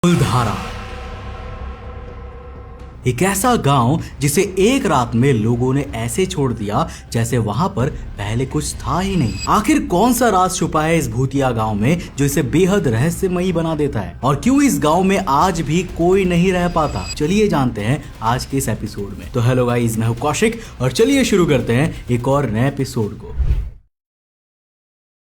कुलधारा एक ऐसा गांव जिसे एक रात में लोगों ने ऐसे छोड़ दिया जैसे वहां पर पहले कुछ था ही नहीं। आखिर कौन सा राज छुपा है इस भूतिया गांव में जो इसे बेहद रहस्यमयी बना देता है, और क्यों इस गांव में आज भी कोई नहीं रह पाता? चलिए जानते हैं आज के इस एपिसोड में। तो हेलो गाइस, मैं हूं कौशिक और चलिए शुरू करते हैं एक और नए एपिसोड को।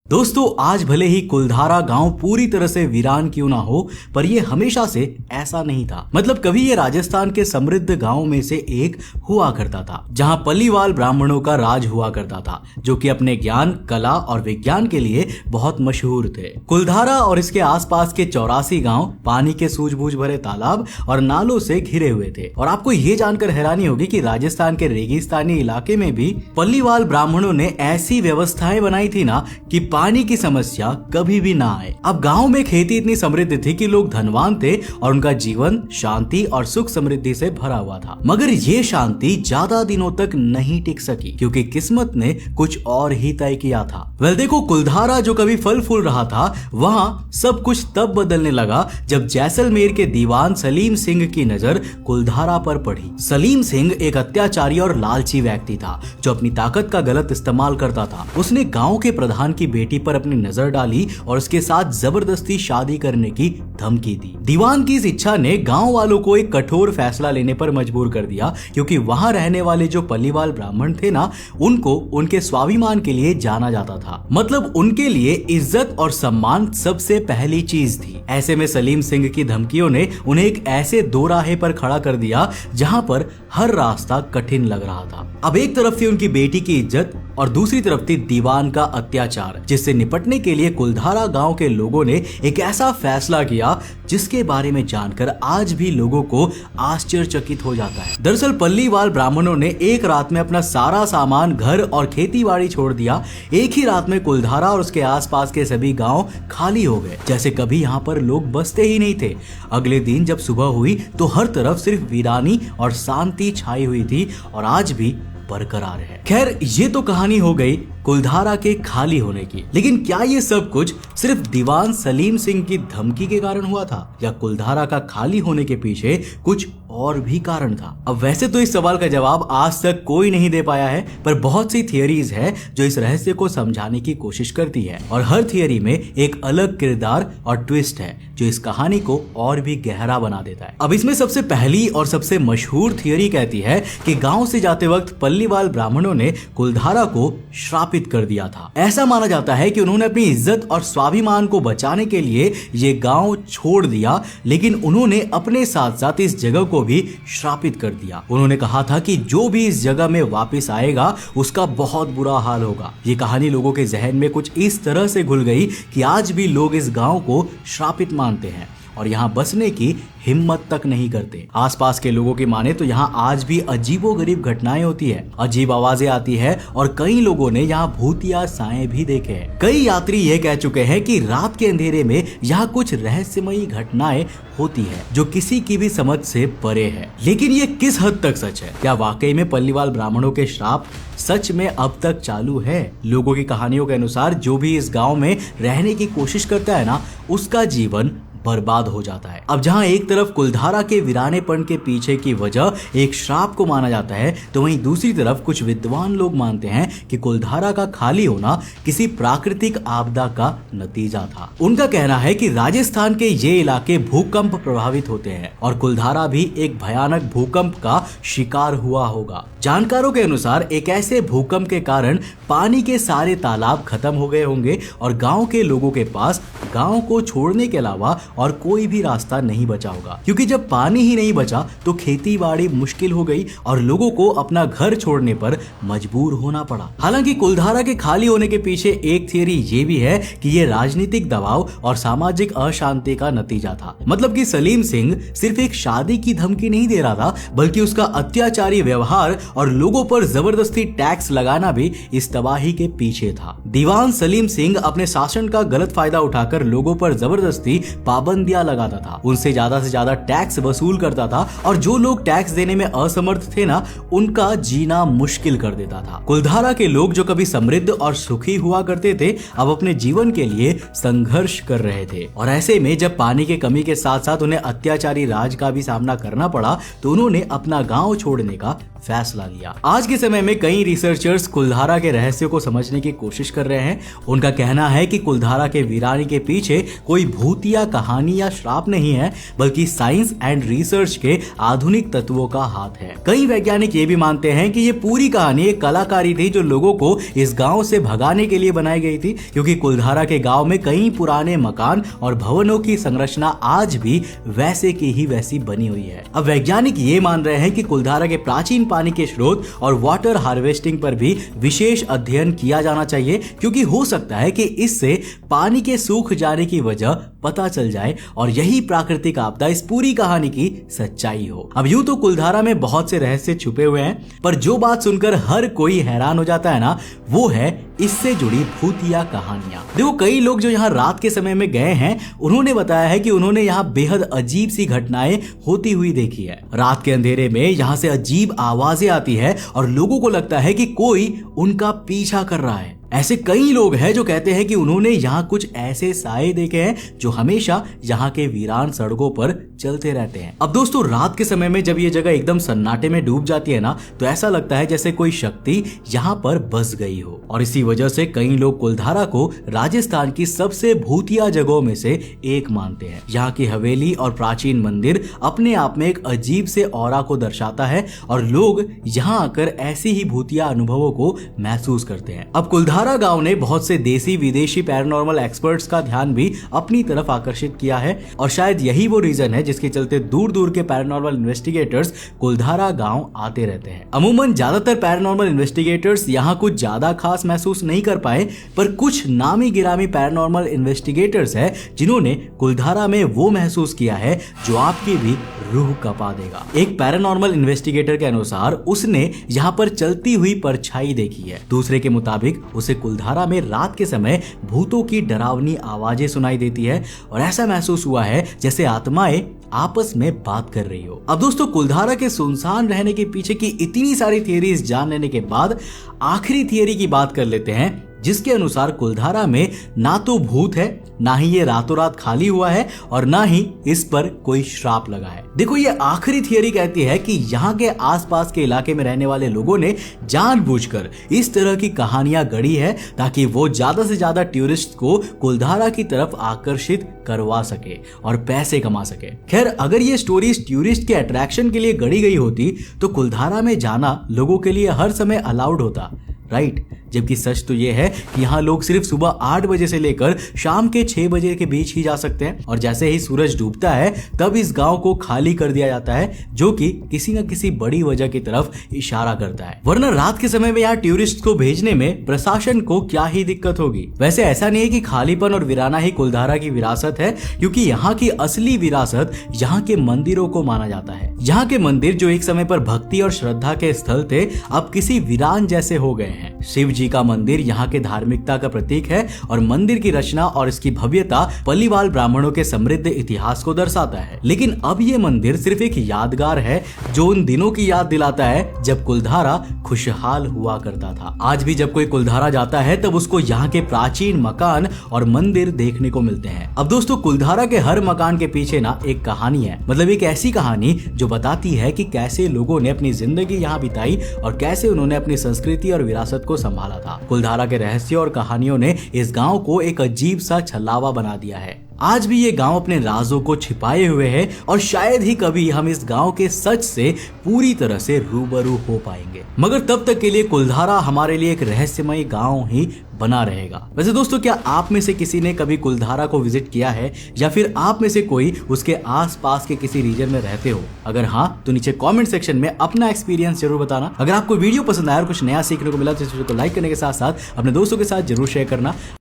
दोस्तों, आज भले ही कुलधारा गांव पूरी तरह से वीरान क्यों ना हो, पर यह हमेशा से ऐसा नहीं था। मतलब कभी ये राजस्थान के समृद्ध गांव में से एक हुआ करता था जहां पल्लीवाल ब्राह्मणों का राज हुआ करता था, जो कि अपने ज्ञान, कला और विज्ञान के लिए बहुत मशहूर थे। कुलधारा और इसके आसपास के 84 गांव पानी के सूझबूझ भरे तालाब और नालों से घिरे हुए थे। और आपको ये जानकर हैरानी होगी कि राजस्थान के रेगिस्तानी इलाके में भी पल्लीवाल ब्राह्मणों ने ऐसी व्यवस्थाएं बनाई थी ना कि पानी की समस्या कभी भी ना आए। अब गांव में खेती इतनी समृद्ध थी कि लोग धनवान थे और उनका जीवन शांति और सुख समृद्धि से भरा हुआ था। मगर ये शांति ज्यादा दिनों तक नहीं टिक सकी क्योंकि किस्मत ने कुछ और ही तय किया था। देखो, कुलधारा जो कभी फल फूल रहा था, वहाँ सब कुछ तब बदलने लगा जब जैसलमेर के दीवान सलीम सिंह की नजर कुलधारा पर पड़ी। सलीम सिंह एक अत्याचारी और लालची व्यक्ति था जो अपनी ताकत का गलत इस्तेमाल करता था। उसने गांव के प्रधान की बेटी पर अपनी नजर डाली और उसके साथ जबरदस्ती शादी करने की धमकी दी। दीवान की इस इच्छा ने गांव वालों को एक कठोर फैसला लेने पर मजबूर कर दिया, क्योंकि वहां रहने वाले जो पल्लीवाल ब्राह्मण थे ना, उनको उनके स्वाभिमान के लिए जाना जाता था। मतलब उनके लिए इज्जत और सम्मान सबसे पहली चीज थी। ऐसे में सलीम सिंह की धमकियों ने उन्हें एक ऐसे दो राहे पर खड़ा कर दिया जहां पर हर रास्ता कठिन लग रहा था। अब एक तरफ थी उनकी बेटी की इज्जत और दूसरी तरफ थी दीवान का अत्याचार, जिससे निपटने के लिए कुलधारा गांव के लोगों ने एक ऐसा फैसला किया जिसके बारे में जानकर आज भी लोगों को आश्चर्यचकित हो जाता है। दरअसल पल्लीवाल ब्राह्मणों ने एक रात में अपना सारा सामान, घर और खेती बाड़ी छोड़ दिया। एक ही रात में कुलधारा और उसके आसपास के सभी गांव खाली हो गए, जैसे कभी यहाँ पर लोग बसते ही नहीं थे। अगले दिन जब सुबह हुई तो हर तरफ सिर्फ वीरानी और शांति छाई हुई थी और आज भी बरकरार है। खैर, ये तो कहानी हो गई कुलधारा के खाली होने की, लेकिन क्या ये सब कुछ सिर्फ दीवान सलीम सिंह की धमकी के कारण हुआ था, या कुलधारा का खाली होने के पीछे कुछ और भी कारण था? अब वैसे तो इस सवाल का जवाब आज तक कोई नहीं दे पाया है, पर बहुत सी थियरीज है जो इस रहस्य को समझाने की कोशिश करती है, और हर थियरी में एक अलग किरदार और ट्विस्ट है जो इस कहानी को और भी गहरा बना देता है। अब इसमें सबसे पहली और सबसे मशहूर थियरी कहती है कि गांव से जाते वक्त पल्लीवाल ब्राह्मणों ने कुलधारा को श्रापित कर दिया था। ऐसा माना जाता है कि उन्होंने अपनी इज्जत और स्वाभिमान को बचाने के लिए ये गांव छोड़ दिया, लेकिन उन्होंने अपने साथ साथ इस जगह को भी श्रापित कर दिया। उन्होंने कहा था कि जो भी इस जगह में वापस आएगा उसका बहुत बुरा हाल होगा। ये कहानी लोगों के जहन में कुछ इस तरह से घुल गई कि आज भी लोग इस गांव को श्रापित मानते हैं और यहाँ बसने की हिम्मत तक नहीं करते। आसपास के लोगों की माने तो यहाँ आज भी अजीबोगरीब घटनाएं होती है, अजीब आवाजें आती है और कई लोगों ने यहाँ भूतिया साएं भी देखे हैं। कई यात्री ये कह चुके हैं कि रात के अंधेरे में यहाँ कुछ रहस्यमयी घटनाएं होती है जो किसी की भी समझ से परे है। लेकिन ये किस हद तक सच है? क्या वाकई में पल्लीवाल ब्राह्मणों के श्राप सच में अब तक चालू है? लोगों की कहानियों के अनुसार जो भी इस गाँव में रहने की कोशिश करता है ना, उसका जीवन बर्बाद हो जाता है। अब जहां एक तरफ कुलधारा के वीरानेपन के पीछे की वजह एक श्राप को माना जाता है, तो वहीं दूसरी तरफ कुछ विद्वान लोग मानते हैं कि कुलधारा का खाली होना किसी प्राकृतिक आपदा का नतीजा था। उनका कहना है कि राजस्थान के ये इलाके भूकंप प्रभावित होते हैं और कुलधारा भी एक भयानक भूकंप का शिकार हुआ होगा। जानकारों के अनुसार एक ऐसे भूकंप के कारण पानी के सारे तालाब खत्म हो गए होंगे और गांव के लोगों के पास गांव को छोड़ने के अलावा और कोई भी रास्ता नहीं बचा होगा, क्योंकि जब पानी ही नहीं बचा तो खेती बाड़ी मुश्किल हो गई और लोगों को अपना घर छोड़ने पर मजबूर होना पड़ा। हालांकि कुलधारा के खाली होने के पीछे एक थियरी ये भी है कि ये राजनीतिक दबाव और सामाजिक अशांति का नतीजा था। मतलब कि सलीम सिंह सिर्फ एक शादी की धमकी नहीं दे रहा था, बल्कि उसका अत्याचारी व्यवहार और लोगों पर जबरदस्ती टैक्स लगाना भी इस तबाही के पीछे था। दीवान सलीम सिंह अपने शासन का गलत फायदा उठाकर लोगों पर जबरदस्ती पाबंदियां लगाता था, उनसे ज्यादा टैक्स वसूल करता था और जो लोग टैक्स देने में असमर्थ थे ना, उनका जीना मुश्किल कर देता था। कुलधारा के लोग जो कभी समृद्ध और सुखी हुआ करते थे, अब अपने जीवन के लिए संघर्ष कर रहे थे। और ऐसे में जब पानी की कमी के साथ साथ उन्हें अत्याचारी राज का भी सामना करना पड़ा, तो उन्होंने अपना गांव छोड़ने का फैसला लिया। आज के समय में कई रिसर्चर्स कुलधारा के रहस्य को समझने की कोशिश कर रहे हैं। उनका कहना है कि कुलधारा के वीरानी के पीछे कोई भूतिया कहानी या श्राप नहीं है, बल्कि साइंस एंड रिसर्च के आधुनिक तत्वों का हाथ है। कई वैज्ञानिक ये भी मानते हैं कि ये पूरी कहानी एक कलाकारी थी जो लोगों को इस गांव से भगाने के लिए बनाई गई थी, क्योंकि कुलधारा के गांव में कई पुराने मकान और भवनों की संरचना आज भी वैसे की ही वैसी बनी हुई है। अब वैज्ञानिक ये मान रहे हैं कि कुलधारा के प्राचीन पानी के स्रोत और वाटर हार्वेस्टिंग पर भी विशेष अध्ययन किया जाना चाहिए, क्योंकि हो सकता है कि इससे पानी के सूख जाने की वजह पता चल जाए और यही प्राकृतिक आपदा इस पूरी कहानी की सच्चाई हो। अब यूं तो कुलधारा में बहुत से रहस्य छुपे हुए हैं, पर जो बात सुनकर हर कोई हैरान हो जाता है ना, वो है इससे जुड़ी भूतिया कहानियां। देखो, कई लोग जो यहाँ रात के समय में गए हैं, उन्होंने बताया है कि उन्होंने यहाँ बेहद अजीब सी घटनाएं होती हुई देखी है। रात के अंधेरे में यहाँ से अजीब आवाजें आती है और लोगों को लगता है कि कोई उनका पीछा कर रहा है। ऐसे कई लोग हैं जो कहते हैं कि उन्होंने यहाँ कुछ ऐसे साए देखे हैं जो हमेशा यहाँ के वीरान सड़कों पर चलते रहते हैं। अब दोस्तों, रात के समय में जब ये जगह एकदम सन्नाटे में डूब जाती है ना, तो ऐसा लगता है जैसे कोई शक्ति यहाँ पर बस गई हो। और इसी वजह से कई लोग कुलधारा को राजस्थान की सबसे भूतिया जगहों में से एक मानते हैं। यहाँ की हवेली और प्राचीन मंदिर अपने आप में एक अजीब से ऑरा को दर्शाता है और लोग यहाँ आकर ऐसे ही भूतिया अनुभवों को महसूस करते हैं। अब कुलधारा गांव ने बहुत से देसी विदेशी पैरानॉर्मल एक्सपर्ट्स का ध्यान भी अपनी तरफ आकर्षित किया है और शायद यही वो रीजन है जिसके चलते दूर दूर के पैरानॉर्मल इन्वेस्टिगेटर्स कुलधारा गांव आते रहते हैं। अमूमन ज्यादातर पैरानॉर्मल इन्वेस्टिगेटर्स यहाँ कुछ ज्यादा खास महसूस नहीं कर पाए, पर कुछ नामी गिरामी पैरानॉर्मल इन्वेस्टिगेटर्स है जिन्होंने कुलधारा में वो महसूस किया है जो आपकी भी रूह कपा देगा। एक पैरानॉर्मल इन्वेस्टिगेटर के अनुसार उसने यहाँ पर चलती हुई परछाई देखी है। दूसरे के मुताबिक उसे कुलधारा में रात के समय भूतों की डरावनी आवाजें सुनाई देती है और ऐसा महसूस हुआ है जैसे आत्माएं आपस में बात कर रही हो। अब दोस्तों, कुलधारा के सुनसान रहने के पीछे की इतनी सारी थियरीज जान लेने के बाद आखिरी थियरी की बात कर लेते हैं, जिसके अनुसार कुलधारा में ना तो भूत है, ना ही ये रातों रात खाली हुआ है और ना ही इस पर कोई श्राप लगा है। देखो, ये आखिरी थियरी कहती है कि यहाँ के आसपास के इलाके में रहने वाले लोगों ने जानबूझकर इस तरह की कहानियां गढ़ी है ताकि वो ज्यादा से ज्यादा टूरिस्ट को कुलधारा की तरफ आकर्षित करवा सके और पैसे कमा सके। खैर, अगर ये स्टोरीज टूरिस्ट के अट्रैक्शन के लिए गढ़ी गई होती तो कुलधारा में जाना लोगों के लिए हर समय अलाउड होता, राइट? जबकि सच तो ये है कि यहाँ लोग सिर्फ सुबह 8 बजे से लेकर शाम के 6 बजे के बीच ही जा सकते हैं और जैसे ही सूरज डूबता है तब इस गांव को खाली कर दिया जाता है, जो कि किसी न किसी बड़ी वजह की तरफ इशारा करता है। वरना रात के समय में यहाँ टूरिस्ट को भेजने में प्रशासन को क्या ही दिक्कत होगी। वैसे ऐसा नहीं है कि खालीपन और वीराना ही कुलधारा की विरासत है, क्योंकि यहाँ की असली विरासत यहाँ के मंदिरों को माना जाता है। यहाँ के मंदिर जो एक समय पर भक्ति और श्रद्धा के स्थल थे, अब किसी वीरान जैसे हो गए हैं। शिव जी का मंदिर यहाँ के धार्मिकता का प्रतीक है और मंदिर की रचना और इसकी भव्यता पल्लीवाल ब्राह्मणों के समृद्ध इतिहास को दर्शाता है। लेकिन अब ये मंदिर सिर्फ एक यादगार है जो उन दिनों की याद दिलाता है जब कुलधारा खुशहाल हुआ करता था। आज भी जब कोई कुलधारा जाता है तब उसको यहाँ के प्राचीन मकान और मंदिर देखने को मिलते हैं। अब दोस्तों, कुलधारा के हर मकान के पीछे ना एक कहानी है, मतलब एक ऐसी कहानी जो बताती है कि कैसे लोगों ने अपनी जिंदगी यहाँ बिताई और कैसे उन्होंने अपनी संस्कृति और विरासत को संभाला था। कुलधारा के रहस्य और कहानियों ने इस गांव को एक अजीब सा छलावा बना दिया है। आज भी ये गांव अपने राजों को छिपाए हुए है और शायद ही कभी हम इस गांव के सच से पूरी तरह से रूबरू हो पाएंगे, मगर तब तक के लिए कुलधारा हमारे लिए एक रहस्यमय गांव ही बना रहेगा। वैसे दोस्तों, क्या आप में से किसी ने कभी कुलधारा को विजिट किया है या फिर आप में से कोई उसके आसपास के किसी रीजन में रहते हो? अगर हाँ, तो नीचे कमेंट सेक्शन में अपना एक्सपीरियंस जरूर बताना। अगर आपको वीडियो पसंद आया और कुछ नया सीखने को मिला तो इस वीडियो को लाइक करने के साथ साथ अपने दोस्तों के साथ जरूर शेयर करना।